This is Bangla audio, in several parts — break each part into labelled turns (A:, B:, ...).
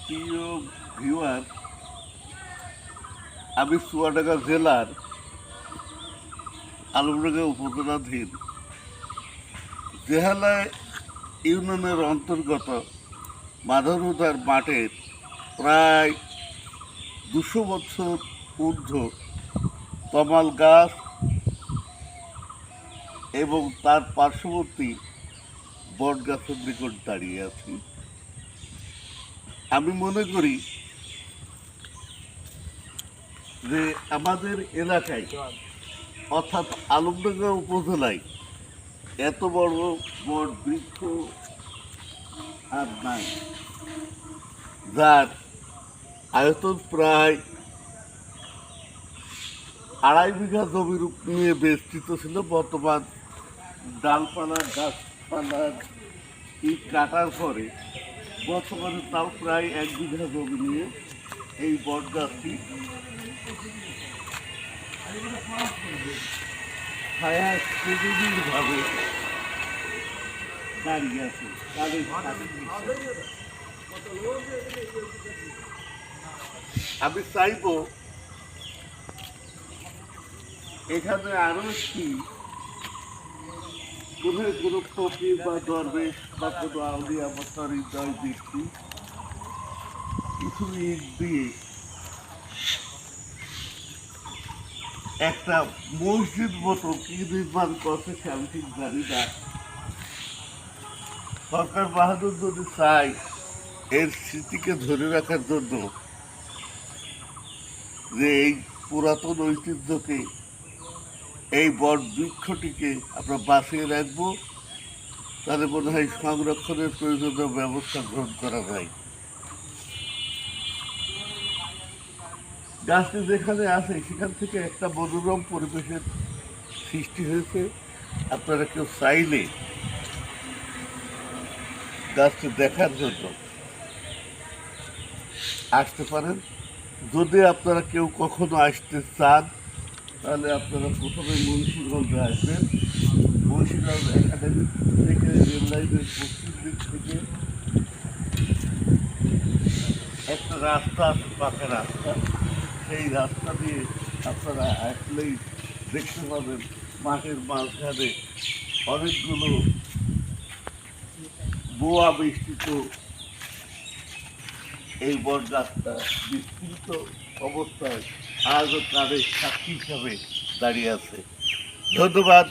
A: প্রিয় ভিউয়ার, আমি চুয়াডাঙ্গা জেলার আলমডাঙ্গা উপজেলাধীন জেহালা ইউনিয়নের অন্তর্গত মাধবুদার মাঠের প্রায় 200 বছর ঊর্ধ্ব তমাল গাছ এবং তার পার্শ্ববর্তী বট গাছের নিকট দাঁড়িয়ে আছি। আমি মনে করি যে আমাদের এলাকায় অর্থাৎ আলমডাঙ্গা উপজেলায় এত বড় বট বৃক্ষ আর নাই, যার আয়তন প্রায় 2.5 বিঘা জমির নিয়ে বিস্তৃত ছিল। বর্তমান ডালপালা গাছপালার ইট কাটার পরে বর্তমানে তাও প্রায় 1 বিঘা জমি নিয়ে এই বট গাছটি ছায়া সুদৃঢ়ভাবে দাঁড়িয়ে আছে। আমি চাইব এখানে আরো একটি কোনো ফকির বা দরবেশ বা কোনো আউলিয়া বছর হৃদয় ব্যক্তি কিছু ইট দিয়ে একটা মসজিদ মতো কি নির্মাণ করছে সে আমি ঠিক জানি না। সরকার বাহাদুর যদি চায় এর স্মৃতিকে ধরে রাখার জন্য যে এই পুরাতন ঐতিহ্যকে, এই বট বৃক্ষটিকে আমরা বাঁচিয়ে রাখবো, তাহলে মনে হয় সংরক্ষণের প্রয়োজনীয় ব্যবস্থা গ্রহণ করা যায়। গাছটি যেখানে আছে সেখান থেকে একটা মনোরম পরিবেশের সৃষ্টি হয়েছে। আপনারা কেউ চাইলে গাছটি দেখার জন্য আসতে পারেন। যদি আপনারা কেউ কখনো আসতে চান তাহলে আপনারা প্রথমে মুন্সিগঞ্জে আসবেন। মুন্সিগঞ্জ একাডেমি থেকে রেল লাইনের পশ্চিম দিক থেকে একটা রাস্তা আছে, পাকা রাস্তা। সেই রাস্তা দিয়ে আপনারা আসলেই দেখতে পাবেন মাঠের মাঝখানে অনেকগুলো বোয়া বেষ্টিত এই বট গাছটা বিস্তৃত অবস্থায় আজও তাদের সাক্ষী হিসাবে দাঁড়িয়ে আছে। ধন্যবাদ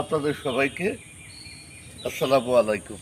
A: আপনাদের সবাইকে। আসসালামু আলাইকুম।